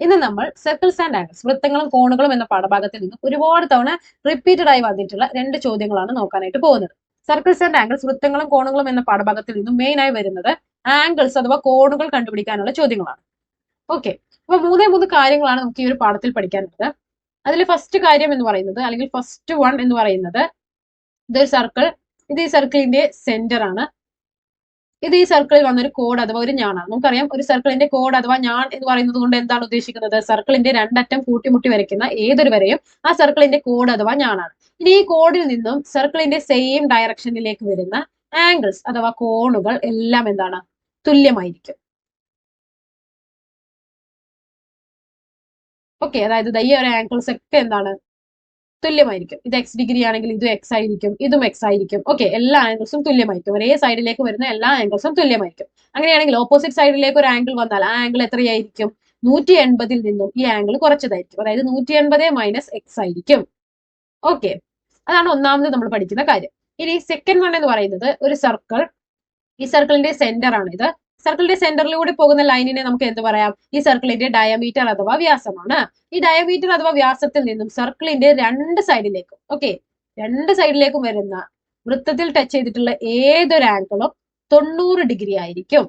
ഇന്ന് നമ്മൾ circles and angles വൃത്തങ്ങളും കോണുകളും എന്ന പാഠഭാഗത്തിൽ നിന്ന് ഒരുപാട് തവണ റിപ്പീറ്റഡ് ആയി വന്നിട്ടുള്ള രണ്ട് ചോദ്യങ്ങളാണ് നോക്കാനായിട്ട് പോകുന്നത്. സർക്കിൾസ് ആൻഡ് ആംഗിൾസ് വൃത്തങ്ങളും കോണുകളും എന്ന പാഠഭാഗത്തിൽ നിന്നും മെയിൻ ആയി വരുന്നത് ആംഗിൾസ് അഥവാ കോണുകൾ കണ്ടുപിടിക്കാനുള്ള ചോദ്യങ്ങളാണ്. ഓക്കെ, അപ്പൊ മൂന്ന് കാര്യങ്ങളാണ് നമുക്ക് ഈ ഒരു പാഠത്തിൽ പഠിക്കാനുള്ളത്. അതിൽ ഫസ്റ്റ് കാര്യം എന്ന് പറയുന്നത്, അല്ലെങ്കിൽ ഫസ്റ്റ് വൺ എന്ന് പറയുന്നത്, ഇതൊരു സർക്കിൾ, ഇത് ഈ സർക്കിളിന്റെ സെന്റർ ആണ്. ഇത് ഈ സർക്കിളിൽ വന്നൊരു കോഡ് അഥവാ ഒരു ഞാനാണ്. നമുക്കറിയാം ഒരു സർക്കിളിന്റെ കോഡ് അഥവാ ഞാൻ എന്ന് പറയുന്നത് കൊണ്ട് എന്താണ് ഉദ്ദേശിക്കുന്നത്? സർക്കിളിന്റെ രണ്ടറ്റം കൂട്ടിമുട്ടി വരയ്ക്കുന്ന ഏതൊരു വരെയും ആ സർക്കിളിന്റെ കോഡ് അഥവാ ഞാനാണ്. ഇനി ഈ കോഡിൽ നിന്നും സർക്കിളിന്റെ സെയിം ഡയറക്ഷനിലേക്ക് വരുന്ന ആംഗിൾസ് അഥവാ കോണുകൾ എല്ലാം എന്താണ്? തുല്യമായിരിക്കും. ഓക്കെ, അതായത് ഈ ഒരു ആംഗിൾസ് ഒക്കെ എന്താണ്? തുല്യമായിരിക്കും. ഇത് എക്സ് ഡിഗ്രി ആണെങ്കിൽ ഇതും എക്സ് ആയിരിക്കും, ഇതും എക്സ് ആയിരിക്കും. ഓക്കെ, എല്ലാ ആംഗിൾസും തുല്യമായിരിക്കും. ഒരേ സൈഡിലേക്ക് വരുന്ന എല്ലാ ആംഗിൾസും തുല്യമായിരിക്കും. അങ്ങനെയാണെങ്കിൽ ഓപ്പോസിറ്റ് സൈഡിലേക്ക് ഒരു ആംഗിൾ വന്നാൽ ആ ആംഗിൾ എത്രയായിരിക്കും? 180 നിന്നും ഈ ആംഗിൾ കുറച്ചതായിരിക്കും. അതായത് 180 മൈനസ് എക്സ് ആയിരിക്കും. ഓക്കെ, അതാണ് ഒന്നാമത് നമ്മൾ പഠിക്കുന്ന കാര്യം. ഇനി സെക്കൻഡ് വൺ എന്ന് പറയുന്നത് ഒരു സർക്കിൾ, ഈ സർക്കിളിന്റെ സെന്റർ ആണ് ഇത്. സർക്കിളിന്റെ സെന്ററിലൂടെ പോകുന്ന ലൈനിനെ നമുക്ക് എന്ത് പറയാം? ഈ സർക്കിളിന്റെ ഡയമീറ്റർ അഥവാ വ്യാസമാണ്. ഈ ഡയമീറ്റർ അഥവാ വ്യാസത്തിൽ നിന്നും സർക്കിളിന്റെ രണ്ട് സൈഡിലേക്കും, ഓക്കെ, രണ്ട് സൈഡിലേക്കും വരുന്ന വൃത്തത്തിൽ ടച്ച് ചെയ്തിട്ടുള്ള ഏതൊരു ആംഗിളും 90 ഡിഗ്രി ആയിരിക്കും.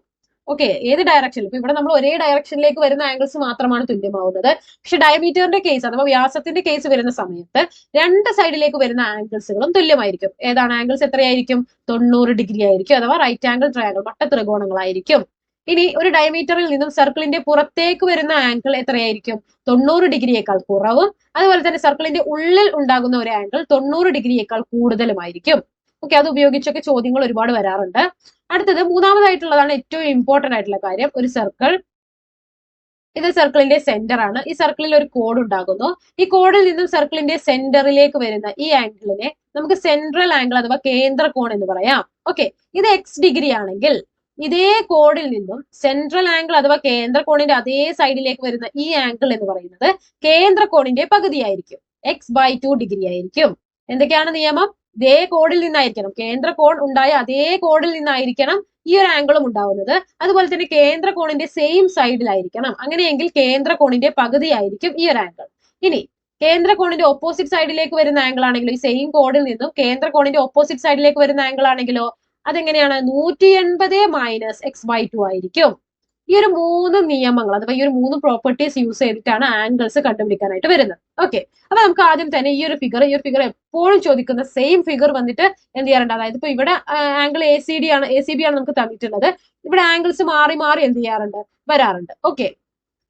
ഓക്കെ, ഏത് ഡയറക്ഷനിൽ? ഇപ്പൊ ഇവിടെ നമ്മൾ ഒരേ ഡയറക്ഷനിലേക്ക് വരുന്ന ആംഗിൾസ് മാത്രമാണ് തുല്യമാവുന്നത്. പക്ഷെ ഡയമീറ്ററിന്റെ കേസ് അഥവാ വ്യാസത്തിന്റെ കേസ് വരുന്ന സമയത്ത് രണ്ട് സൈഡിലേക്ക് വരുന്ന ആംഗിൾസുകളും തുല്യമായിരിക്കും. ഏതാണ് ആംഗിൾസ്? എത്രയായിരിക്കും? 90 ഡിഗ്രി ആയിരിക്കും. അഥവാ റൈറ്റ് ആംഗിൾ ട്രയാംഗിൾ, വട്ട ത്രികോണങ്ങളായിരിക്കും. ഇനി ഒരു ഡയമീറ്ററിൽ നിന്നും സർക്കിളിന്റെ പുറത്തേക്ക് വരുന്ന ആംഗിൾ എത്രയായിരിക്കും? 90 ഡിഗ്രിയേക്കാൾ കുറവും. അതുപോലെ തന്നെ സർക്കിളിന്റെ ഉള്ളിൽ ഉണ്ടാകുന്ന ഒരു ആംഗിൾ 90 ഡിഗ്രിയേക്കാൾ കൂടുതലുമായിരിക്കും. ഓക്കെ, അത് ഉപയോഗിച്ചൊക്കെ ചോദ്യങ്ങൾ ഒരുപാട് വരാറുണ്ട്. അടുത്തത് മൂന്നാമതായിട്ടുള്ളതാണ് ഏറ്റവും ഇമ്പോർട്ടന്റ് ആയിട്ടുള്ള കാര്യം. ഒരു സർക്കിൾ, ഇത് സർക്കിളിന്റെ സെന്റർ ആണ്. ഈ സർക്കിളിൽ ഒരു കോഡ് ഉണ്ടാകുന്നു. ഈ കോഡിൽ നിന്നും സർക്കിളിന്റെ സെന്ററിലേക്ക് വരുന്ന ഈ ആംഗിളിനെ നമുക്ക് സെൻട്രൽ ആംഗിൾ അഥവാ കേന്ദ്ര കോൺ എന്ന് പറയാം. ഓക്കെ, ഇത് എക്സ് ഡിഗ്രി ആണെങ്കിൽ ഇതേ കോഡിൽ നിന്നും സെൻട്രൽ ആംഗിൾ അഥവാ കേന്ദ്ര കോണിന്റെ അതേ സൈഡിലേക്ക് വരുന്ന ഈ ആംഗിൾ എന്ന് പറയുന്നത് കേന്ദ്ര കോണിന്റെ പകുതിയായിരിക്കും. x/2 ഡിഗ്രി ആയിരിക്കും. എന്തൊക്കെയാണ് നിയമം? ഇതേ കോഡിൽ നിന്നായിരിക്കണം, കേന്ദ്ര കോൺ ഉണ്ടായ അതേ കോഡിൽ നിന്നായിരിക്കണം ഈ ഒരു ആംഗിളും ഉണ്ടാവുന്നത്. അതുപോലെ തന്നെ കേന്ദ്ര കോണിന്റെ സെയിം സൈഡിലായിരിക്കണം. അങ്ങനെയെങ്കിൽ കേന്ദ്ര കോണിന്റെ പകുതിയായിരിക്കും ഈ ഒരു ആംഗിൾ. ഇനി കേന്ദ്ര കോണിന്റെ ഓപ്പോസിറ്റ് സൈഡിലേക്ക് വരുന്ന ആംഗിൾ ആണെങ്കിലോ, ഈ സെയിം കോഡിൽ നിന്നും കേന്ദ്ര കോണിന്റെ ഓപ്പോസിറ്റ് സൈഡിലേക്ക് വരുന്ന ആംഗിൾ ആണെങ്കിലോ അതെങ്ങനെയാണ്? 180 മൈനസ് x/2 ആയിരിക്കും. ഈ ഒരു മൂന്ന് നിയമങ്ങൾ അഥവാ ഈ ഒരു മൂന്ന് പ്രോപ്പർട്ടീസ് യൂസ് ചെയ്തിട്ടാണ് ആംഗിൾസ് കണ്ടുപിടിക്കാനായിട്ട് വരുന്നത്. ഓക്കെ, അപ്പൊ നമുക്ക് ആദ്യം തന്നെ ഈ ഒരു ഫിഗർ എപ്പോഴും ചോദിക്കുന്ന സെയിം ഫിഗർ വന്നിട്ട് എന്ത് ചെയ്യാറുണ്ട്? അതായത് ഇപ്പൊ ഇവിടെ ആംഗിൾ ACB ആണ് നമുക്ക് തന്നിട്ടുള്ളത്. ഇവിടെ ആംഗിൾസ് മാറി മാറി എന്ത് ചെയ്യാറുണ്ട്? വരാറുണ്ട്. ഓക്കെ,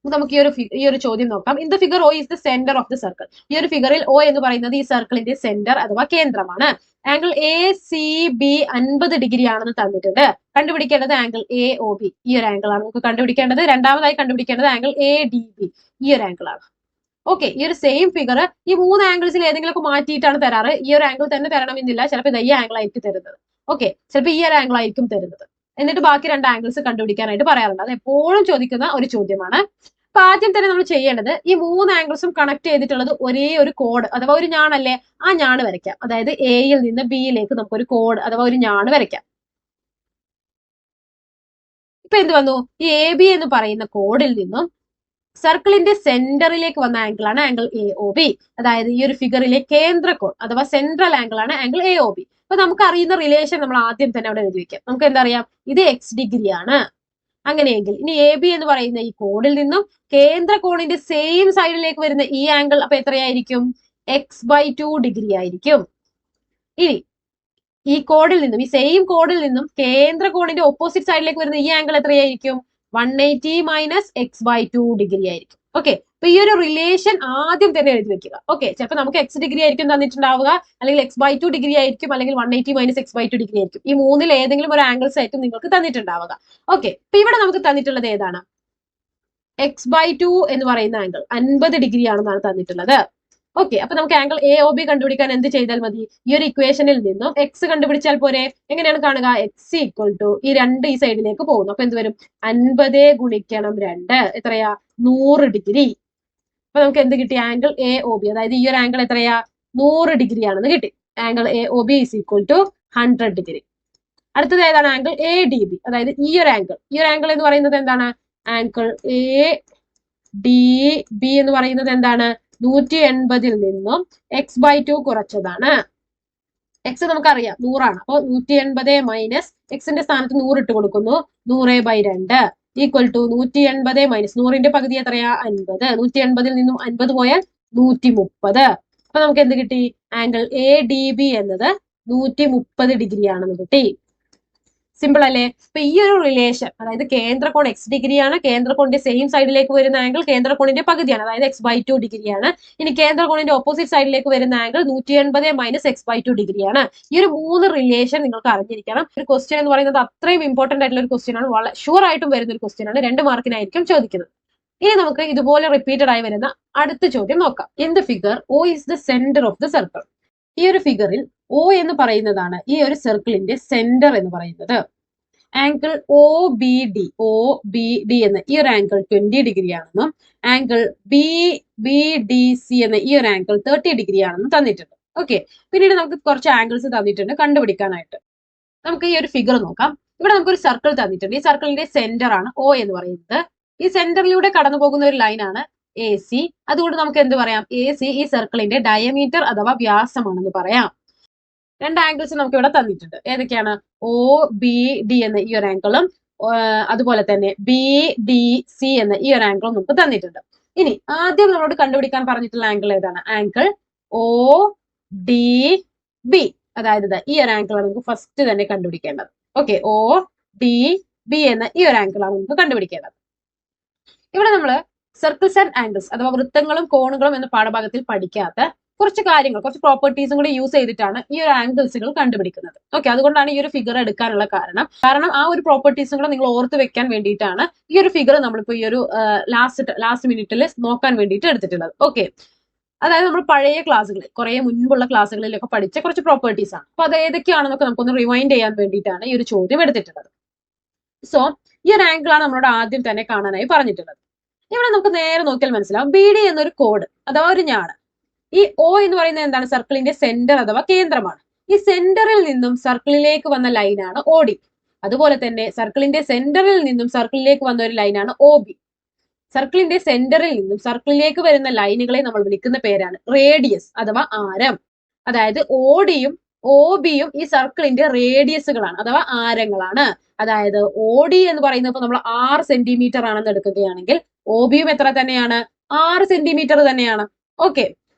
നമുക്ക് ഈ ഒരു ചോദ്യം നോക്കാം. In the figure O is the centre of the circle. ഈ ഒരു ഫിഗറിൽ O എന്ന് പറയുന്നത് ഈ സർക്കിളിന്റെ സെന്റർ അഥവാ കേന്ദ്രമാണ്. ആംഗിൾ ACB 50 ഡിഗ്രി ആണെന്ന് തന്നിട്ടുണ്ട്. കണ്ടുപിടിക്കേണ്ടത് ആംഗിൾ AOB. ഈ ഒരു ആംഗിൾ ആണ് നമുക്ക് കണ്ടുപിടിക്കേണ്ടത്. രണ്ടാമതായി കണ്ടുപിടിക്കേണ്ടത് ആംഗിൾ ADB. ഈ ഒരു ആംഗിൾ ആണ്. ഓക്കെ, ഈ ഒരു സെയിം ഫിഗർ ഈ മൂന്ന് ആംഗിൾസിൽ ഏതെങ്കിലുമൊക്കെ മാറ്റിയിട്ടാണ് തരാറ്. ഈ ഒരു ആംഗിൾ തന്നെ തരണമെന്നില്ല. ചിലപ്പോൾ ഈ ആംഗിൾ ആയിരിക്കും തരുന്നത്. ഓക്കെ, ചിലപ്പോൾ ഈ ഒരു ആംഗിൾ ആയിരിക്കും തരുന്നത്. എന്നിട്ട് ബാക്കി രണ്ട് ആംഗിൾസ് കണ്ടുപിടിക്കാനായിട്ട് പറയാറുണ്ട്. അത് എപ്പോഴും ചോദിക്കുന്ന ഒരു ചോദ്യമാണ്. അപ്പൊ ആദ്യം തന്നെ നമ്മൾ ചെയ്യേണ്ടത് ഈ മൂന്ന് ആംഗിൾസും കണക്ട് ചെയ്തിട്ടുള്ളത് ഒരേ ഒരു കോഡ് അഥവാ ഒരു ഞാണല്ലേ, ആ ഞാണ് വരയ്ക്കാം. അതായത് എയിൽ നിന്ന് ബിയിലേക്ക് നമുക്ക് ഒരു കോഡ് അഥവാ ഒരു ഞാണ് വരയ്ക്കാം. ഇപ്പൊ എന്ത് വന്നു? ഈ AB എന്ന് പറയുന്ന കോഡിൽ നിന്നും സർക്കിളിന്റെ സെന്ററിലേക്ക് വന്ന ആംഗിൾ ആണ് ആംഗിൾ AOB. അതായത് ഈ ഒരു ഫിഗറിലെ കേന്ദ്ര കോൺ അഥവാ സെൻട്രൽ ആംഗിൾ ആണ് ആംഗിൾ AOB. അപ്പൊ നമുക്ക് അറിയുന്ന റിലേഷൻ നമ്മൾ ആദ്യം തന്നെ അവിടെ എഴുതി വെക്കാം. നമുക്ക് എന്താ അറിയാം? ഇത് എക്സ് ഡിഗ്രി ആണ്. അങ്ങനെയെങ്കിൽ ഇനി AB എന്ന് പറയുന്ന ഈ കോഡിൽ നിന്നും കേന്ദ്ര കോണിന്റെ സെയിം സൈഡിലേക്ക് വരുന്ന ഈ ആംഗിൾ അപ്പൊ എത്രയായിരിക്കും? x/2 ഡിഗ്രി ആയിരിക്കും. ഇനി ഈ കോഡിൽ നിന്നും, ഈ സെയിം കോഡിൽ നിന്നും കേന്ദ്ര കോണിന്റെ ഓപ്പോസിറ്റ് സൈഡിലേക്ക് വരുന്ന ഈ ആംഗിൾ എത്രയായിരിക്കും? 180 മൈനസ് x/2 ഡിഗ്രി ആയിരിക്കും. ഓക്കെ, അപ്പൊ ഈ ഒരു റിലേഷൻ ആദ്യം തന്നെ എഴുതി വെക്കുക. ഓക്കെ, ചിലപ്പോൾ നമുക്ക് എക്സ് ഡിഗ്രി ആയിരിക്കും തന്നിട്ടുണ്ടാവുക, അല്ലെങ്കിൽ x/2 ഡിഗ്രി ആയിരിക്കും, അല്ലെങ്കിൽ 180 മൈനസ് x/2 ഡിഗ്രി ആയിരിക്കും. ഈ മൂന്നിൽ ഏതെങ്കിലും ഒരു ആംഗിൾസ് ആയിരിക്കും നിങ്ങൾക്ക് തന്നിട്ടുണ്ടാവുക. ഓക്കെ, അപ്പൊ ഇവിടെ നമുക്ക് തന്നിട്ടുള്ളത് ഏതാണ്? x/2 എന്ന് പറയുന്ന ആംഗിൾ 50 ഡിഗ്രി ആണെന്നാണ് തന്നിട്ടുള്ളത്. ഓക്കെ, അപ്പൊ നമുക്ക് ആംഗിൾ AOB കണ്ടുപിടിക്കാൻ എന്ത് ചെയ്താൽ മതി? ഈ ഒരു ഇക്വേഷനിൽ നിന്നും എക്സ് കണ്ടുപിടിച്ചാൽ പോരെ. എങ്ങനെയാണ് കാണുക? എക്സ് ഈക്വൽ ടു ഈ രണ്ട് ഈ സൈഡിലേക്ക് പോകുന്നു. അപ്പൊ എന്ത് വരും? 50 ഗുണിക്കണം 2 എത്രയാ? 100 ഡിഗ്രി. അപ്പൊ നമുക്ക് എന്ത് കിട്ടി? ആംഗിൾ AOB, അതായത് ഈ ഒരു ആംഗിൾ എത്രയാ? 100 ഡിഗ്രി ആണെന്ന് കിട്ടി. Angle AOB is equal to 100 degree. അടുത്തത് ഏതാണ്? ആംഗിൾ ADB, അതായത് ഈ ഒരു ആംഗിൾ എന്ന് പറയുന്നത് എന്താണ്? ആംഗിൾ ഡി ബി എന്ന് പറയുന്നത് എന്താണ്? 180 നിന്നും x/2 കുറച്ചതാണ്. എക്സ് നമുക്കറിയാം 100 അപ്പൊ 180 മൈനസ് എക്സിന്റെ സ്ഥാനത്ത് 100 ഇട്ട് കൊടുക്കുന്നു. 100/2 ഈക്വൽ ടു 180 മൈനസ് 100ന്റെ പകുതി എത്രയാ? 50. 180 നിന്നും 50 പോയാൽ 130. അപ്പൊ നമുക്ക് എന്ത് കിട്ടി? ആംഗിൾ എ ഡി ബി എന്നത് 130 ഡിഗ്രി ആണെന്ന് കിട്ടി. സിമ്പിൾ അല്ലേ? അപ്പൊ ഈ ഒരു റിലേഷൻ, അതായത് കേന്ദ്രകോൺ x ഡിഗ്രിയാണ്, കേന്ദ്രകോണിന്റെ സെയിം സൈഡിലേക്ക് വരുന്ന ആംഗിൾ കേന്ദ്രകോണിന്റെ പകുതിയാണ്, അതായത് x/2 ഡിഗ്രിയാണ്. ഇനി കേന്ദ്രകോണിന്റെ ഓപ്പോസിറ്റ് സൈഡിലേക്ക് വരുന്ന ആംഗിൾ 180 മൈനസ് x/2 ഡിഗ്രിയാണ്. ഈ ഒരു 3 റിലേഷൻ നിങ്ങൾക്ക് അറിഞ്ഞിരിക്കണം. ഒരു ക്വസ്റ്റ്യൻ എന്ന് പറയുന്നത് അത്രയും ഇമ്പോർട്ടന്റ് ആയിട്ടുള്ള ഒരു ക്വസ്റ്റ്യൻ ആണ്, വളരെ ഷുവർ ആയിട്ടും വരുന്ന ഒരു ക്വസ്റ്റ്യൻ ആണ്. 2 മാർക്കിനായിരിക്കും ചോദിക്കുന്നത്. ഇനി നമുക്ക് ഇതുപോലെ റിപ്പീറ്റഡ് ആയി വരുന്ന അടുത്ത ചോദ്യം നോക്കാം. In the figure O is the center of the circle. ഈ ഒരു ഫിഗറിൽ O എന്ന് പറയുന്നതാണ് ഈ ഒരു സർക്കിളിന്റെ സെന്റർ എന്ന് പറയുന്നത്. ആംഗിൾ OBD എന്ന ഈ ഒരു ആംഗിൾ 20 ഡിഗ്രി ആണെന്നും ആംഗിൾ BBDC എന്ന ഈ ഒരു ആംഗിൾ 30 ഡിഗ്രി ആണെന്നും തന്നിട്ടുണ്ട്. ഓക്കെ, പിന്നീട് നമുക്ക് കുറച്ച് ആംഗിൾസ് തന്നിട്ടുണ്ട് കണ്ടുപിടിക്കാനായിട്ട്. നമുക്ക് ഈ ഒരു ഫിഗർ നോക്കാം. ഇവിടെ നമുക്കൊരു സർക്കിൾ തന്നിട്ടുണ്ട്. ഈ സർക്കിളിന്റെ സെന്റർ ആണ് O എന്ന് പറയുന്നത്. ഈ സെന്ററിലൂടെ കടന്നു പോകുന്ന ഒരു ലൈനാണ് AC. അതുകൊണ്ട് നമുക്ക് എന്ത് പറയാം? AC ഈ സർക്കിളിന്റെ ഡയമീറ്റർ അഥവാ വ്യാസമാണെന്ന് പറയാം. 2 ആംഗിൾസ് നമുക്ക് ഇവിടെ തന്നിട്ടുണ്ട്. ഏതൊക്കെയാണ്? OBD എന്ന ഈ ഒരു ആംഗിളും അതുപോലെ തന്നെ BDC എന്ന ഈ ഒരു ആംഗിളും നമുക്ക് തന്നിട്ടുണ്ട്. ഇനി ആദ്യം നമ്മളോട് കണ്ടുപിടിക്കാൻ പറഞ്ഞിട്ടുള്ള ആംഗിൾ ഏതാണ്? Angle ODB. അതായത് ഈ ഒരു ആംഗിളാണ് നമുക്ക് ഫസ്റ്റ് തന്നെ കണ്ടുപിടിക്കേണ്ടത്. ഓക്കെ, ODB എന്ന ഈ ഒരു ആംഗിളാണ് നമുക്ക് കണ്ടുപിടിക്കേണ്ടത്. ഇവിടെ നമ്മൾ സർക്കിൾസ് ആൻഡ് ആംഗിൾസ് അഥവാ വൃത്തങ്ങളും കോണുകളും എന്ന പാഠഭാഗത്തിൽ പഠിക്കാത്ത കുറച്ച് കാര്യങ്ങൾ, കുറച്ച് പ്രോപ്പർട്ടീസും കൂടി യൂസ് ചെയ്തിട്ടാണ് ഈ ഒരു ആംഗിൾസുകൾ കണ്ടുപിടിക്കുന്നത്. ഓക്കെ, അതുകൊണ്ടാണ് ഈ ഒരു ഫിഗർ എടുക്കാനുള്ള കാരണം ആ ഒരു പ്രോപ്പർട്ടീസും കൂടെ നിങ്ങൾ ഓർത്ത് വെക്കാൻ വേണ്ടിയിട്ടാണ് ഈ ഒരു ഫിഗർ നമ്മളിപ്പോ ഈ ഒരു ലാസ്റ്റ് മിനിറ്റിൽ നോക്കാൻ വേണ്ടിയിട്ട് എടുത്തിട്ടുള്ളത്. ഓക്കെ, അതായത് നമ്മൾ പഴയ ക്ലാസ്സുകളിൽ, കുറെ മുൻപുള്ള ക്ലാസ്സുകളിലൊക്കെ പഠിച്ച കുറച്ച് പ്രോപ്പർട്ടീസ് ആണ്. അപ്പൊ അത് ഏതൊക്കെയാണെന്നൊക്കെ നമുക്കൊന്ന് റിവൈൻഡ് ചെയ്യാൻ വേണ്ടിയിട്ടാണ് ഈ ഒരു ചോദ്യം എടുത്തിട്ടുള്ളത്. സോ ഈ ഒരു ആംഗിൾ ആണ് നമ്മളോട് ആദ്യം തന്നെ കാണാനായി പറഞ്ഞിട്ടുള്ളത്. ഇവിടെ നമുക്ക് നേരെ നോക്കിയാൽ മനസ്സിലാവും BD എന്നൊരു കോഡ് അഥവാ ഒരു ഞാണ്. ഈ O എന്ന് പറയുന്നത് എന്താണ്? സർക്കിളിന്റെ സെന്റർ അഥവാ കേന്ദ്രമാണ്. ഈ സെന്ററിൽ നിന്നും സർക്കിളിലേക്ക് വന്ന ലൈനാണ് OD. അതുപോലെ തന്നെ സർക്കിളിന്റെ സെന്ററിൽ നിന്നും സർക്കിളിലേക്ക് വന്ന ഒരു ലൈനാണ് OB. സർക്കിളിന്റെ സെന്ററിൽ നിന്നും സർക്കിളിലേക്ക് വരുന്ന ലൈനുകളെ നമ്മൾ വിളിക്കുന്ന പേരാണ് റേഡിയസ് അഥവാ ആരം. അതായത് ODയും OBയും ഈ സർക്കിളിന്റെ റേഡിയസുകളാണ് അഥവാ ആരങ്ങളാണ്. അതായത് OD എന്ന് പറയുന്നത് നമ്മൾ 6 സെന്റിമീറ്റർ ആണെന്ന് എടുക്കുകയാണെങ്കിൽ OBയും എത്ര തന്നെയാണ്? 6 സെന്റിമീറ്റർ തന്നെയാണ്. ഓക്കെ,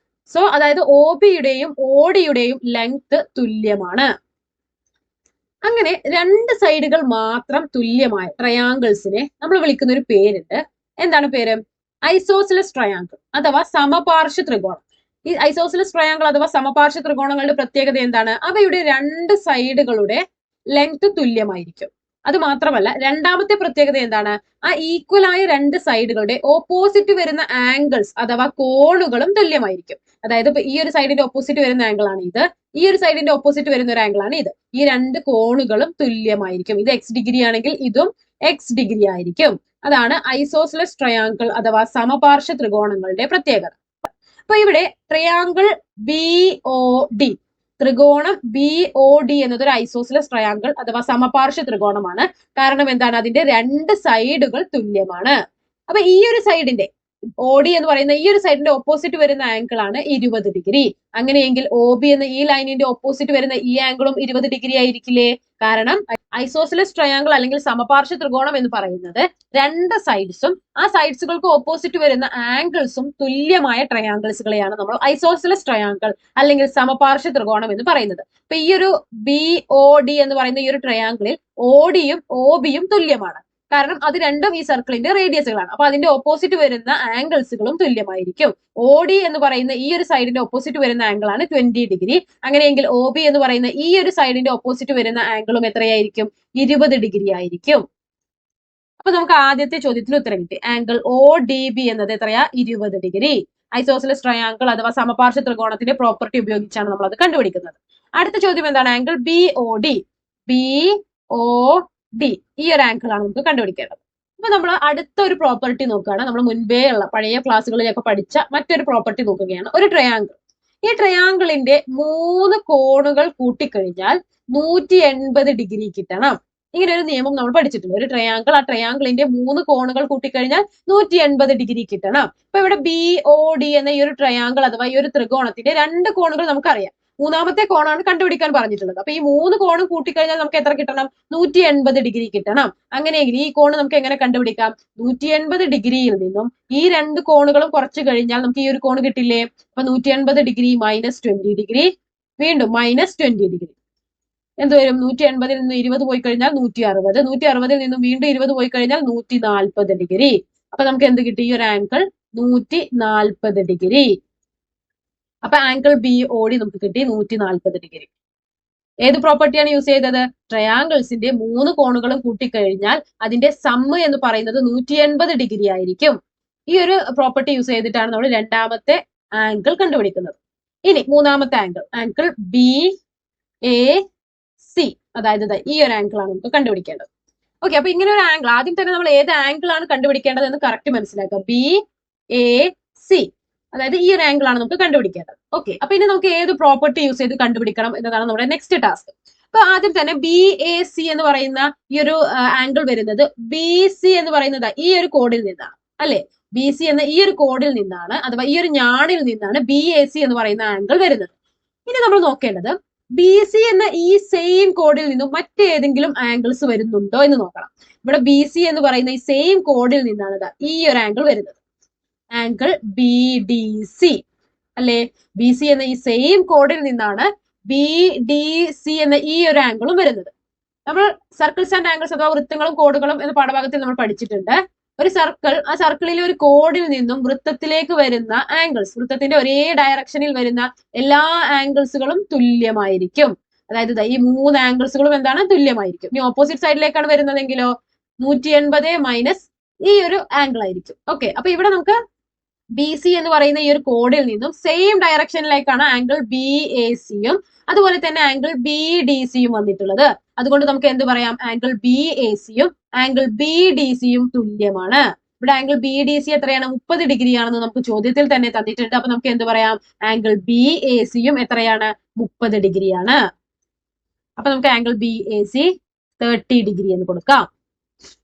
സോ അതായത് OBയുടെയും ODയുടെയും ലെങ്ത് തുല്യമാണ്. അങ്ങനെ 2 സൈഡുകൾ മാത്രം തുല്യമായ ട്രയാങ്കിൾസിനെ നമ്മൾ വിളിക്കുന്ന ഒരു പേരുണ്ട്. എന്താണ് പേര്? ഐസോസിലസ് ട്രയാങ്കിൾ അഥവാ സമപാർശ്വ ത്രികോണം. ഈ ഐസോസിലസ് ട്രയാങ്കിൾ അഥവാ സമപാർശ്വ ത്രികോണങ്ങളുടെ പ്രത്യേകത എന്താണ്? അവയുടെ 2 സൈഡുകളുടെ ലെങ്ത് തുല്യമായിരിക്കും. അത് മാത്രമല്ല, രണ്ടാമത്തെ പ്രത്യേകത എന്താണ്? ആ ഈക്വൽ ആയ 2 സൈഡുകളുടെ ഓപ്പോസിറ്റ് വരുന്ന ആംഗിൾസ് അഥവാ കോണുകളും തുല്യമായിരിക്കും. അതായത് ഇപ്പൊ ഈ ഒരു സൈഡിന്റെ ഓപ്പോസിറ്റ് വരുന്ന ആംഗിൾ ആണ് ഇത്, ഈ ഒരു സൈഡിന്റെ ഓപ്പോസിറ്റ് വരുന്ന ഒരു ആംഗിൾ ആണ് ഇത്. ഈ 2 കോണുകളും തുല്യമായിരിക്കും. ഇത് X ഡിഗ്രി ആണെങ്കിൽ ഇതും X ഡിഗ്രി ആയിരിക്കും. അതാണ് ഐസോസിലസ് ട്രയാങ്കിൾ അഥവാ സമപാർശ്വ ത്രികോണങ്ങളുടെ പ്രത്യേകത. അപ്പൊ ഇവിടെ ട്രയാങ്കിൾ BOD, ത്രികോണം BOD എന്നത് ഒരു ഐസോസിലസ് ട്രയാങ്കിൾ അഥവാ സമപാർശ്വ ത്രികോണമാണ്. കാരണം എന്താണ്? അതിന്റെ 2 സൈഡുകൾ തുല്യമാണ്. അപ്പൊ ഈ ഒരു സൈഡിന്റെ OD എന്ന് പറയുന്ന ഈ ഒരു സൈഡിന്റെ ഓപ്പോസിറ്റ് വരുന്ന ആംഗിൾ ആണ് 20 ഡിഗ്രി. അങ്ങനെയെങ്കിൽ OB എന്ന ഈ ലൈനിന്റെ ഓപ്പോസിറ്റ് വരുന്ന ഈ ആംഗിളും 20 ഡിഗ്രി ആയിരിക്കില്ലേ? കാരണം ഐസോസിലസ് ട്രയാങ്കിൾ അല്ലെങ്കിൽ സമപാർശ്വ ത്രികോണം എന്ന് പറയുന്നത് 2 സൈഡ്സും ആ സൈഡ്സുകൾക്ക് ഓപ്പോസിറ്റ് വരുന്ന ആംഗിൾസും തുല്യമായ ട്രയാങ്കിൾസുകളെയാണ് നമ്മൾ ഐസോസിലസ് ട്രയാങ്കിൾ അല്ലെങ്കിൽ സമപാർശ്വ ത്രികോണം എന്ന് പറയുന്നത്. അപ്പൊ ഈ ഒരു BOD എന്ന് പറയുന്ന ഈ ഒരു ട്രയാങ്കിളിൽ ODയും OBയും തുല്യമാണ്. കാരണം അത് രണ്ടും ഈ സർക്കിളിന്റെ റേഡിയസുകളാണ്. അപ്പൊ അതിന്റെ ഓപ്പോസിറ്റ് വരുന്ന ആംഗിൾസുകളും തുല്യമായിരിക്കും. OD എന്ന് പറയുന്ന ഈ ഒരു സൈഡിന്റെ ഓപ്പോസിറ്റ് വരുന്ന ആംഗിൾ ആണ് 20 ഡിഗ്രി. അങ്ങനെയെങ്കിൽ OB എന്ന് പറയുന്ന ഈ ഒരു സൈഡിന്റെ ഓപ്പോസിറ്റ് വരുന്ന ആംഗിളും എത്രയായിരിക്കും? 20 ഡിഗ്രി ആയിരിക്കും. അപ്പൊ നമുക്ക് ആദ്യത്തെ ചോദ്യത്തിന് ഉത്തരം കിട്ടി. ആംഗിൾ ODB എന്നത് എത്രയാ? 20 ഡിഗ്രി. ഐസോസിലസ് ട്രയാങ്കിൾ അഥവാ സമപാർശ്വ ത്രികോണത്തിന്റെ പ്രോപ്പർട്ടി ഉപയോഗിച്ചാണ് നമ്മൾ അത് കണ്ടുപിടിക്കുന്നത്. അടുത്ത ചോദ്യം എന്താണ്? Angle BOD. BOD ഈ ഒരു ആംഗിൾ ആണ് നമുക്ക് കണ്ടുപിടിക്കേണ്ടത്. അപ്പൊ നമ്മൾ അടുത്ത ഒരു പ്രോപ്പർട്ടി നോക്കുകയാണ്. നമ്മൾ മുൻപേ ഉള്ള പഴയ ക്ലാസ്സുകളിലൊക്കെ പഠിച്ച മറ്റൊരു പ്രോപ്പർട്ടി നോക്കുകയാണ്. ഒരു ട്രയാങ്കിൾ. ഈ ട്രയാങ്കിളിന്റെ 3 കോണുകൾ കൂട്ടിക്കഴിഞ്ഞാൽ 180 ഡിഗ്രി കിട്ടണം. ഇങ്ങനെ ഒരു നിയമം നമ്മൾ പഠിച്ചിട്ടുണ്ട്. ഒരു ട്രയാങ്കിൾ, ആ ട്രയാങ്കിളിന്റെ 3 കോണുകൾ കൂട്ടിക്കഴിഞ്ഞാൽ 180 ഡിഗ്രി കിട്ടണം. അപ്പൊ ഇവിടെ BOD എന്ന ഈ ഒരു ട്രയാങ്കിൾ അഥവാ ഈ ഒരു ത്രികോണത്തിന്റെ 2 കോണുകൾ നമുക്കറിയാം. മൂന്നാമത്തെ കോണാണ് കണ്ടുപിടിക്കാൻ പറഞ്ഞിട്ടുള്ളത്. അപ്പൊ ഈ 3 കോണും കൂട്ടിക്കഴിഞ്ഞാൽ നമുക്ക് എത്ര കിട്ടണം? 180 ഡിഗ്രി കിട്ടണം. അങ്ങനെയെങ്കിൽ ഈ കോണ് നമുക്ക് എങ്ങനെ കണ്ടുപിടിക്കാം? 180 ഡിഗ്രിയിൽ നിന്നും ഈ 2 കോണുകളും കുറച്ച് കഴിഞ്ഞാൽ നമുക്ക് ഈ ഒരു കോണ് കിട്ടില്ലേ? അപ്പൊ 180 ഡിഗ്രി മൈനസ് 20 ഡിഗ്രി, വീണ്ടും മൈനസ് 20 ഡിഗ്രി. എന്ത് വരും? 180ൽ നിന്ന് 20 പോയി കഴിഞ്ഞാൽ 160, 160ൽ നിന്നും വീണ്ടും 20 പോയി കഴിഞ്ഞാൽ 140 ഡിഗ്രി. അപ്പൊ നമുക്ക് എന്ത് കിട്ടി? ഈ ഒരു ആംഗിൾ 140 ഡിഗ്രി. അപ്പൊ ആംഗിൾ BOD നമുക്ക് കിട്ടി 140 ഡിഗ്രി. ഏത് പ്രോപ്പർട്ടിയാണ് യൂസ് ചെയ്തത്? ട്രയാങ്കിൾസിന്റെ 3 കോണുകളും കൂട്ടിക്കഴിഞ്ഞാൽ അതിന്റെ സമ്മ് എന്ന് പറയുന്നത് 180 ഡിഗ്രി ആയിരിക്കും. ഈ ഒരു പ്രോപ്പർട്ടി യൂസ് ചെയ്തിട്ടാണ് നമ്മൾ രണ്ടാമത്തെ ആംഗിൾ കണ്ടുപിടിക്കുന്നത്. ഇനി മൂന്നാമത്തെ ആംഗിൾ, ആംഗിൾ BAC, അതായത് ഈ ഒരു ആംഗിൾ ആണ് നമുക്ക് കണ്ടുപിടിക്കേണ്ടത്. ഓക്കെ, അപ്പൊ ഇങ്ങനെ ഒരു ആംഗിൾ, ആദ്യം തന്നെ നമ്മൾ ഏത് ആംഗിൾ ആണ് കണ്ടുപിടിക്കേണ്ടത് എന്ന് കറക്റ്റ് മനസ്സിലാക്കുക. BAC, അതായത് ഈ ഒരു ആംഗിൾ ആണ് നമുക്ക് കണ്ടുപിടിക്കേണ്ടത്. ഓക്കെ, അപ്പൊ ഇനി നമുക്ക് ഏത് പ്രോപ്പർട്ടി യൂസ് ചെയ്ത് കണ്ടുപിടിക്കണം എന്നതാണ് നമ്മുടെ നെക്സ്റ്റ് ടാസ്ക്. അപ്പൊ ആദ്യം തന്നെ BAC എന്ന് പറയുന്ന ഈ ഒരു ആംഗിൾ വരുന്നത് BC എന്ന് പറയുന്നത് ഈ ഒരു കോഡിൽ നിന്നാണ്, അല്ലെ? BC എന്ന ഈ ഒരു കോഡിൽ നിന്നാണ്, അഥവാ ഈ ഒരു ഞാണിൽ നിന്നാണ് BAC എന്ന് പറയുന്ന ആംഗിൾ വരുന്നത്. ഇനി നമ്മൾ നോക്കേണ്ടത് BC എന്ന ഈ സെയിം കോഡിൽ നിന്നും മറ്റേതെങ്കിലും ആംഗിൾസ് വരുന്നുണ്ടോ എന്ന് നോക്കണം. ഇവിടെ BC എന്ന് പറയുന്ന ഈ സെയിം കോഡിൽ നിന്നാണ് ഈ ഒരു ആംഗിൾ വരുന്നത്, ആംഗിൾ BDC, അല്ലെ? BC എന്ന ഈ സെയിം കോഡിൽ നിന്നാണ് BDC എന്ന ഈ ഒരു ആംഗിളും വരുന്നത്. നമ്മൾ സർക്കിൾസ് ആൻഡ് ആംഗിൾസ് അഥവാ വൃത്തങ്ങളും കോഡുകളും എന്ന പാഠഭാഗത്തിൽ നമ്മൾ പഠിച്ചിട്ടുണ്ട്. ഒരു സർക്കിൾ, ആ സർക്കിളിലെ ഒരു കോഡിൽ നിന്നും വൃത്തത്തിലേക്ക് വരുന്ന ആംഗിൾസ്, വൃത്തത്തിന്റെ ഒരേ ഡയറക്ഷനിൽ വരുന്ന എല്ലാ ആംഗിൾസുകളും തുല്യമായിരിക്കും. അതായത് ഈ 3 ആംഗിൾസുകളും എന്താണ്? തുല്യമായിരിക്കും. ഇനി ഓപ്പോസിറ്റ് സൈഡിലേക്കാണ് വരുന്നതെങ്കിലോ 180 മൈനസ് ഈ ഒരു ആംഗിൾ ആയിരിക്കും. ഓക്കെ, അപ്പൊ ഇവിടെ നമുക്ക് BC എന്ന് പറയുന്ന ഈ ഒരു കോഡിൽ നിന്നും സെയിം ഡയറക്ഷനിലേക്കാണ് ആംഗിൾ BACയും അതുപോലെ തന്നെ ആംഗിൾ BDCയും വന്നിട്ടുള്ളത്. അതുകൊണ്ട് നമുക്ക് എന്ത് പറയാം? ആംഗിൾ BACയും ആംഗിൾ BDCയും തുല്യമാണ്. ഇവിടെ ആംഗിൾ BDC എത്രയാണ്? 30 ഡിഗ്രി ആണെന്ന് നമുക്ക് ചോദ്യത്തിൽ തന്നെ തന്നിട്ടുണ്ട്. അപ്പൊ നമുക്ക് എന്ത് പറയാം? ആംഗിൾ BACയും എത്രയാണ്? 30 ഡിഗ്രിയാണ്. അപ്പൊ നമുക്ക് ആംഗിൾ BAC 30 ഡിഗ്രി എന്ന് കൊടുക്കാം.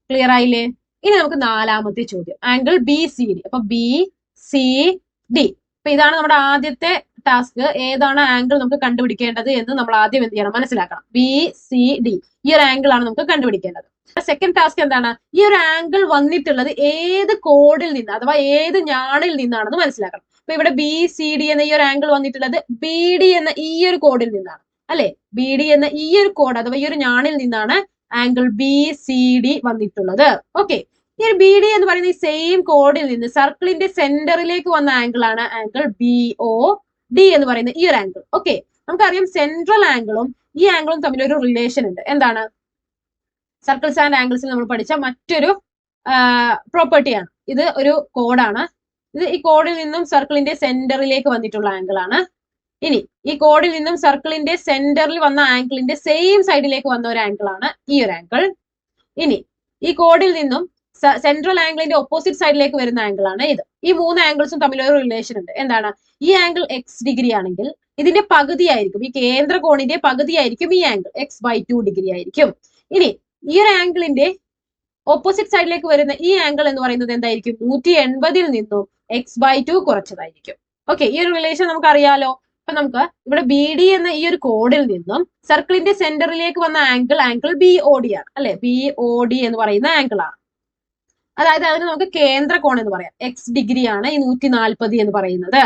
ക്ലിയർ ആയില്ലേ? ഇനി നമുക്ക് നാലാമത്തെ ചോദ്യം, ആംഗിൾ BCD. അപ്പൊ BCD, അപ്പൊ ഇതാണ് നമ്മുടെ ആദ്യത്തെ ടാസ്ക്. ഏതാണ് ആംഗിൾ നമുക്ക് കണ്ടുപിടിക്കേണ്ടത് എന്ന് നമ്മൾ ആദ്യം എന്ത് ചെയ്യണം? മനസ്സിലാക്കണം. BCD, ഈ ഒരു ആംഗിൾ ആണ് നമുക്ക് കണ്ടുപിടിക്കേണ്ടത്. സെക്കൻഡ് ടാസ്ക് എന്താണ്? ഈ ഒരു ആംഗിൾ വന്നിട്ടുള്ളത് ഏത് കോഡിൽ നിന്ന് അഥവാ ഏത് ഞാണിൽ നിന്നാണെന്ന് മനസ്സിലാക്കണം. അപ്പൊ ഇവിടെ BCD എന്ന ഈ ഒരു ആംഗിൾ വന്നിട്ടുള്ളത് BD എന്ന ഈ ഒരു കോഡിൽ നിന്നാണ്, അല്ലെ? BD എന്ന ഈ ഒരു കോഡ് അഥവാ ഈ ഒരു ഞാണിൽ നിന്നാണ് ആംഗിൾ BCD വന്നിട്ടുള്ളത്. ഓക്കെ, ഈ ഒരു BD എന്ന് പറയുന്ന ഈ സെയിം കോഡിൽ നിന്ന് സർക്കിളിന്റെ സെന്ററിലേക്ക് വന്ന ആംഗിൾ ആണ് ആംഗിൾ BOD എന്ന് പറയുന്ന ഈ ഒരു ആംഗിൾ. ഓക്കെ, നമുക്കറിയാം സെൻട്രൽ ആംഗിളും ഈ ആംഗിളും തമ്മിൽ ഒരു റിലേഷൻ ഉണ്ട്. എന്താണ്? സർക്കിൾസ് ആൻഡ് ആംഗിൾസിൽ നമ്മൾ പഠിച്ച മറ്റൊരു പ്രോപ്പർട്ടിയാണ്. ഇത് ഒരു കോഡാണ്. ഇത് ഈ കോഡിൽ നിന്നും സർക്കിളിന്റെ സെന്ററിലേക്ക് വന്നിട്ടുള്ള ആംഗിൾ ആണ്. ഇനി ഈ കോഡിൽ നിന്നും സർക്കിളിന്റെ സെന്ററിൽ വന്ന ആംഗിളിന്റെ സെയിം സൈഡിലേക്ക് വന്ന ഒരു ആംഗിൾ ആണ് ഈ ഒരു ആംഗിൾ. ഇനി ഈ കോഡിൽ നിന്നും സെൻട്രൽ ആംഗിളിന്റെ ഓപ്പോസിറ്റ് സൈഡിലേക്ക് വരുന്ന ആംഗിൾ ആണ് ഇത്. ഈ 3 ആംഗിൾസും തമ്മിൽ ഒരു റിലേഷൻ ഉണ്ട്. എന്താണ്? ഈ ആംഗിൾ X ഡിഗ്രി ആണെങ്കിൽ ഇതിന്റെ പകുതിയായിരിക്കും, ഈ കേന്ദ്ര കോണിന്റെ പകുതിയായിരിക്കും ഈ ആംഗിൾ, X/2 ഡിഗ്രി ആയിരിക്കും. ഇനി ഈ ഒരു ആംഗിളിന്റെ ഓപ്പോസിറ്റ് സൈഡിലേക്ക് വരുന്ന ഈ ആംഗിൾ എന്ന് പറയുന്നത് എന്തായിരിക്കും? 180ൽ നിന്നും X/2 കുറച്ചതായിരിക്കും. ഓക്കെ, ഈ ഒരു റിലേഷൻ നമുക്ക് അറിയാലോ. അപ്പൊ നമുക്ക് ഇവിടെ BD എന്ന ഈ ഒരു കോഡിൽ നിന്നും സർക്കിളിന്റെ സെന്ററിലേക്ക് വന്ന ആംഗിൾ BOD ആണ്, അല്ലെ? BOD എന്ന് പറയുന്ന ആംഗിൾ ആണ്. അതായത് അതിന് നമുക്ക് കേന്ദ്ര കോൺ എന്ന് പറയാം. X ഡിഗ്രി ആണ് ഈ 140 എന്ന് പറയുന്നത്.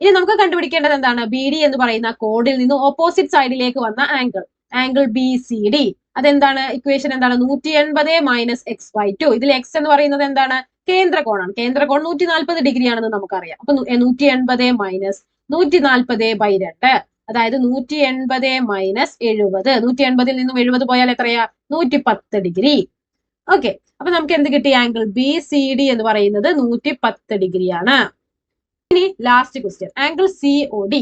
ഇനി നമുക്ക് കണ്ടുപിടിക്കേണ്ടത് എന്താണ്? BD എന്ന് പറയുന്ന കോഡിൽ നിന്ന് ഓപ്പോസിറ്റ് സൈഡിലേക്ക് വന്ന ആംഗിൾ BCD. അതെന്താണ്? ഇക്വേഷൻ എന്താണ്? 180 മൈനസ് X/2. ഇതിൽ X എന്ന് പറയുന്നത് എന്താണ്? കേന്ദ്ര കോണാണ്. കേന്ദ്ര കോൺ 140 ഡിഗ്രി ആണെന്ന് നമുക്കറിയാം. അപ്പൊ 180 മൈനസ് 140/2, അതായത് 180 മൈനസ് 70. 180ൽ നിന്നും 70 പോയാൽ എത്രയാ? 110 ഡിഗ്രി. ഓക്കെ, അപ്പൊ നമുക്ക് എന്ത് കിട്ടി? ആംഗിൾ BCD എന്ന് പറയുന്നത് 110 ഡിഗ്രിയാണ്. ഇനി last question, angle COD.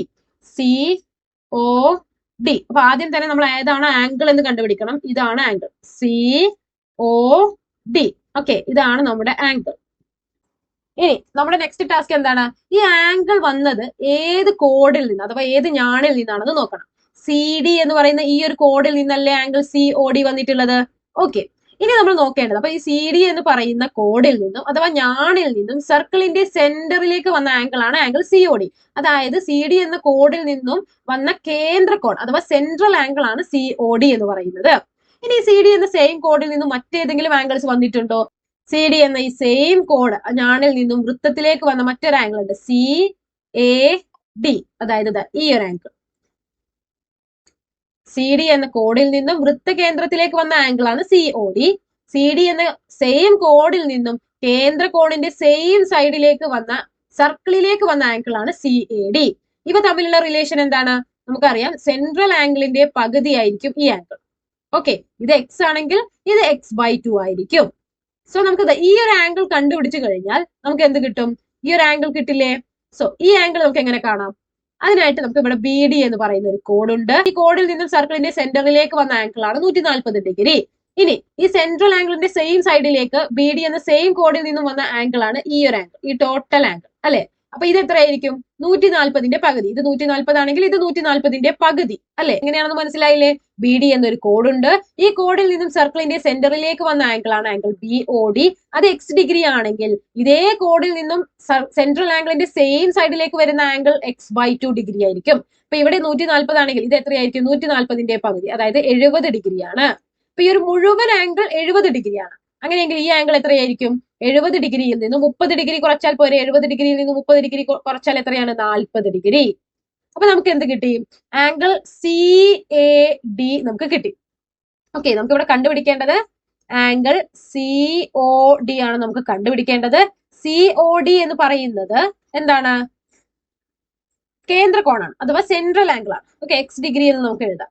COD, അപ്പൊ ആദ്യം തന്നെ നമ്മൾ ഏതാണ് ആംഗിൾ എന്ന് കണ്ടുപിടിക്കണം. ഇതാണ് ആംഗിൾ COD. ഓക്കെ, ഇതാണ് നമ്മുടെ ആംഗിൾ. ഇനി നമ്മുടെ നെക്സ്റ്റ് ടാസ്ക് എന്താണ്? ഈ ആംഗിൾ വന്നത് ഏത് കോഡിൽ നിന്ന് അഥവാ ഏത് ഞാണിൽ നിന്നാണെന്ന് നോക്കണം. CD എന്ന് പറയുന്ന ഈ ഒരു കോഡിൽ നിന്നല്ലേ ആംഗിൾ COD വന്നിട്ടുള്ളത്. ഓക്കെ, ഇനി നമ്മൾ നോക്കേണ്ടത് അപ്പൊ ഈ സി ഡി എന്ന് പറയുന്ന കോഡിൽ നിന്നും അഥവാ ഞാണിൽ നിന്നും സർക്കിളിന്റെ സെന്ററിലേക്ക് വന്ന ആംഗിൾ ആണ് ആംഗിൾ സി ഒ ഡി. അതായത് സി ഡി എന്ന കോഡിൽ നിന്നും വന്ന കേന്ദ്ര കോൺ അഥവാ സെൻട്രൽ ആംഗിൾ ആണ് സി ഒ ഡി എന്ന് പറയുന്നത്. ഇനി സി ഡി എന്ന സെയിം കോഡിൽ നിന്നും മറ്റേതെങ്കിലും ആംഗിൾസ് വന്നിട്ടുണ്ടോ? സി ഡി എന്ന ഈ സെയിം കോഡ് ഞാണിൽ നിന്നും വൃത്തത്തിലേക്ക് വന്ന മറ്റൊരു ആംഗിൾ ഉണ്ട്, സി എ ഡി. അതായത് ഈ ഒരു ആംഗിൾ സി ഡി എന്ന കോഡിൽ നിന്നും വൃത്തകേന്ദ്രത്തിലേക്ക് വന്ന ആംഗിൾ ആണ് C O D. C D എന്ന സെയിം കോഡിൽ നിന്നും കേന്ദ്ര കോണിന്റെ സെയിം സൈഡിലേക്ക് വന്ന സർക്കിളിലേക്ക് വന്ന ആംഗിൾ ആണ് സി എ ഡി. ഇവ തമ്മിലുള്ള റിലേഷൻ എന്താണ്? നമുക്കറിയാം, സെൻട്രൽ ആംഗിളിന്റെ പകുതി ആയിരിക്കും ഈ ആംഗിൾ. ഓക്കെ, ഇത് എക്സ് ആണെങ്കിൽ ഇത് x/2 ആയിരിക്കും. സോ നമുക്ക് ഈ ഒരു ആംഗിൾ കണ്ടുപിടിച്ചു കഴിഞ്ഞാൽ നമുക്ക് എന്ത് കിട്ടും? ഈ ഒരു ആംഗിൾ കിട്ടില്ലേ? സോ ഈ ആംഗിൾ നമുക്ക് എങ്ങനെ കാണാം? അതിനായിട്ട് നമുക്ക് ഇവിടെ ബി ഡി എന്ന് പറയുന്ന ഒരു കോഡ് ഉണ്ട്. ഈ കോഡിൽ നിന്നും സർക്കിളിന്റെ സെന്ററിലേക്ക് വന്ന ആംഗിൾ ആണ് 140 ഡിഗ്രി. ഇനി ഈ സെൻട്രൽ ആംഗിളിന്റെ സെയിം സൈഡിലേക്ക് ബി ഡി എന്ന സെയിം കോഡിൽ നിന്നും വന്ന ആംഗിൾ ആണ് ഈ ഒരു ആംഗിൾ, ഈ ടോട്ടൽ ആംഗിൾ അല്ലെ. അപ്പൊ ഇത് എത്രയായിരിക്കും? 140ന്റെ പകുതി. ഇത് 140 ആണെങ്കിൽ ഇത് 140ന്റെ പകുതി അല്ലെ. എങ്ങനെയാണെന്ന് മനസ്സിലായില്ലേ? ബി ഡി എന്നൊരു കോഡ് ഉണ്ട്. ഈ കോഡിൽ നിന്നും സർക്കിളിന്റെ സെന്ററിലേക്ക് വന്ന ആംഗിൾ ആണ് ആംഗിൾ ബി ഒ ഡി. അത് x ഡിഗ്രി ആണെങ്കിൽ ഇതേ കോഡിൽ നിന്നും സെൻട്രൽ ആംഗിളിന്റെ സെയിം സൈഡിലേക്ക് വരുന്ന ആംഗിൾ x/2 ഡിഗ്രി ആയിരിക്കും. അപ്പൊ ഇവിടെ 140 ആണെങ്കിൽ ഇത് എത്രയായിരിക്കും? 140ന്റെ പകുതി, അതായത് 70 ഡിഗ്രിയാണ്. അപ്പൊ ഈ ഒരു മുഴുവൻ ആംഗിൾ 70 ഡിഗ്രിയാണ്. അങ്ങനെയെങ്കിൽ ഈ ആംഗിൾ എത്രയായിരിക്കും? 70 ഡിഗ്രിയിൽ നിന്ന് 30 ഡിഗ്രി കുറച്ചാൽ പോരെ. 70 ഡിഗ്രിയിൽ നിന്ന് 30 ഡിഗ്രി കുറച്ചാൽ എത്രയാണ്? 40 ഡിഗ്രി. അപ്പൊ നമുക്ക് എന്ത് കിട്ടി? ആംഗിൾ സി എ ഡി നമുക്ക് കിട്ടി. ഓക്കെ, നമുക്ക് ഇവിടെ കണ്ടുപിടിക്കേണ്ടത് ആംഗിൾ സി ഒ ഡി ആണ് നമുക്ക് കണ്ടുപിടിക്കേണ്ടത്. സി ഒ ഡി എന്ന് പറയുന്നത് എന്താണ്? കേന്ദ്ര കോണാണ് അഥവാ സെൻട്രൽ ആംഗിൾ ആണ്. ഓക്കെ, എക്സ് ഡിഗ്രി എന്ന് നമുക്ക് എഴുതാം.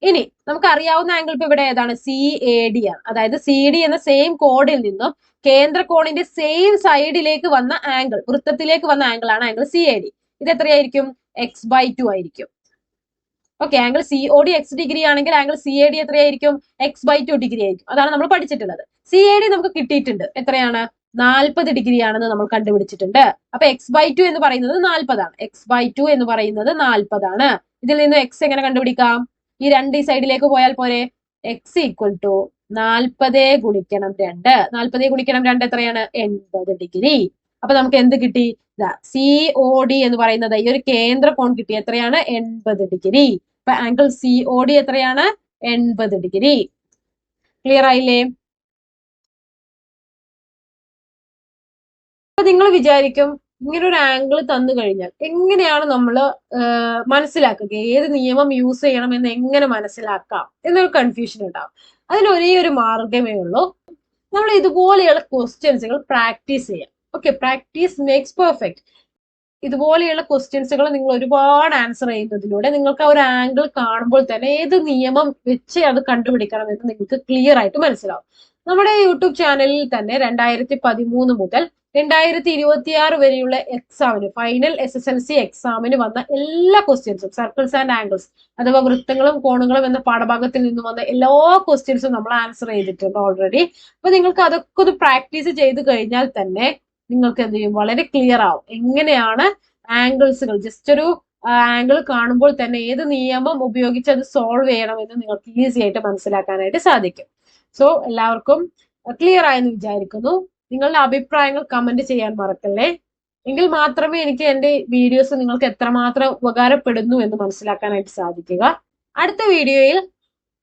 ഇനി നമുക്ക് അറിയാവുന്ന ആംഗിൾ ഇപ്പൊ ഇവിടെ ഏതാണ്? സി എ ഡി ആണ്. അതായത് സി ഡി എന്ന സെയിം കോഡിൽ നിന്നും കേന്ദ്ര കോണിന്റെ സെയിം സൈഡിലേക്ക് വന്ന ആംഗിൾ, വൃത്തത്തിലേക്ക് വന്ന ആംഗിൾ ആണ് ആംഗിൾ സി എ ഡി. ഇത് എത്രയായിരിക്കും? x/2 ആയിരിക്കും. Okay, angle C O D X degree ആണെങ്കിൽ ആംഗിൾ സി എ ഡി എത്രയായിരിക്കും? x/2 ഡിഗ്രി ആയിരിക്കും. അതാണ് നമ്മൾ പഠിച്ചിട്ടുള്ളത്. സി എ ഡി നമുക്ക് കിട്ടിയിട്ടുണ്ട്. എത്രയാണ്? 40 ഡിഗ്രി ആണെന്ന് നമ്മൾ കണ്ടുപിടിച്ചിട്ടുണ്ട്. അപ്പൊ x/2 എന്ന് പറയുന്നത് 40 ആണ്. x/2 എന്ന് പറയുന്നത് 40 ആണ്. ഇതിൽ നിന്ന് x എങ്ങനെ കണ്ടുപിടിക്കാം? ഈ രണ്ട് ഈ സൈഡിലേക്ക് പോയാൽ പോരെ. x = 40 ഗുണിക്കണം 2. 40 ഗുണിക്കണം 2 എത്രയാണ്? 80 ഡിഗ്രി. അപ്പൊ നമുക്ക് എന്ത് കിട്ടി? സി ഒ ഡി എന്ന് പറയുന്നത് ഈ ഒരു കേന്ദ്ര കോൺ കിട്ടി. എത്രയാണ്? 80 ഡിഗ്രി. അപ്പൊ ആംഗിൾ സി ഒ ഡി എത്രയാണ്? 80 ഡിഗ്രി. ക്ലിയർ ആയില്ലേ? അപ്പൊ നിങ്ങൾ വിചാരിക്കും, ഇങ്ങനെ ഒരു ആംഗിൾ തന്നു കഴിഞ്ഞാൽ എങ്ങനെയാണ് നമ്മൾ മനസ്സിലാക്കുക? ഏത് നിയമം യൂസ് ചെയ്യണം എന്ന് എങ്ങനെ മനസ്സിലാക്കാം എന്നൊരു കൺഫ്യൂഷൻ ഉണ്ടാവും. അതിന് ഒരേ ഒരു മാർഗമേ ഉള്ളൂ. നമ്മൾ ഇതുപോലെയുള്ള ക്വസ്റ്റ്യൻസുകൾ പ്രാക്ടീസ് ചെയ്യാം. Okay, practice makes perfect. ഇതുപോലെയുള്ള ക്വസ്റ്റ്യൻസുകൾ നിങ്ങൾ ഒരുപാട് ആൻസർ ചെയ്യുന്നതിലൂടെ നിങ്ങൾക്ക് ആ ഒരു ആംഗിൾ കാണുമ്പോൾ തന്നെ ഏത് നിയമം വെച്ച് അത് കണ്ടുപിടിക്കണം എന്ന് നിങ്ങൾക്ക് ക്ലിയർ ആയിട്ട് മനസ്സിലാവും. നമ്മുടെ യൂട്യൂബ് ചാനലിൽ തന്നെ 2013 മുതൽ 2026 വരെയുള്ള എക്സാമിന്, ഫൈനൽ SSLC എക്സാമിന് വന്ന എല്ലാ ക്വസ്റ്റ്യൻസും, സർക്കിൾസ് ആൻഡ് ആംഗിൾസ് അഥവാ വൃത്തങ്ങളും കോണുകളും എന്ന പാഠഭാഗത്തിൽ നിന്ന് വന്ന എല്ലാ ക്വസ്റ്റ്യൻസും നമ്മൾ ആൻസർ ചെയ്തിട്ടുണ്ട് ഓൾറെഡി. അപ്പൊ നിങ്ങൾക്ക് അതൊക്കെ ഒന്ന് പ്രാക്ടീസ് ചെയ്ത് കഴിഞ്ഞാൽ തന്നെ നിങ്ങൾക്ക് എന്ത് ചെയ്യും? വളരെ ക്ലിയർ ആവും എങ്ങനെയാണ് ആംഗിൾസുകൾ, ജസ്റ്റ് ഒരു ആംഗിൾ കാണുമ്പോൾ തന്നെ ഏത് നിയമം ഉപയോഗിച്ച് അത് സോൾവ് ചെയ്യണം എന്ന് നിങ്ങൾക്ക് ഈസി ആയിട്ട് മനസ്സിലാക്കാനായിട്ട് സാധിക്കും. സോ എല്ലാവർക്കും ക്ലിയർ ആയെന്ന് വിചാരിക്കുന്നു. നിങ്ങളുടെ അഭിപ്രായങ്ങൾ കമന്റ് ചെയ്യാൻ മറക്കല്ലേ. എങ്കിൽ മാത്രമേ എനിക്ക് എന്റെ വീഡിയോസ് നിങ്ങൾക്ക് എത്രമാത്രം ഉപകാരപ്പെടുന്നു എന്ന് മനസ്സിലാക്കാനായിട്ട് സാധിക്കുക. അടുത്ത വീഡിയോയിൽ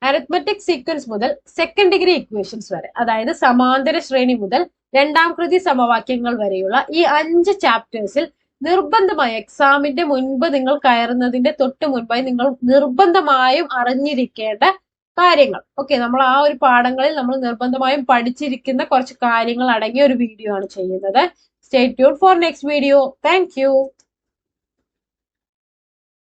അരിത്മെറ്റിക് സീക്വൻസ് മുതൽ സെക്കൻഡ് ഡിഗ്രി ഇക്വേഷൻസ് വരെ, അതായത് സമാന്തര ശ്രേണി മുതൽ രണ്ടാം കൃതി സമവാക്യങ്ങൾ വരെയുള്ള ഈ 5 ചാപ്റ്റേഴ്സിൽ നിർബന്ധമായി എക്സാമിന്റെ മുൻപ് നിങ്ങൾ കയറുന്നതിന്റെ തൊട്ട് മുൻപായി നിങ്ങൾ നിർബന്ധമായും അറിഞ്ഞിരിക്കേണ്ട കാര്യങ്ങൾ, ഓക്കെ, നമ്മൾ ആ ഒരു പാഠങ്ങളിൽ നമ്മൾ നിർബന്ധമായും പഠിച്ചിരിക്കുന്ന കുറച്ച് കാര്യങ്ങൾ അടങ്ങിയ ഒരു വീഡിയോ ആണ് ചെയ്യുന്നത്. Stay tune for next video. Thank you.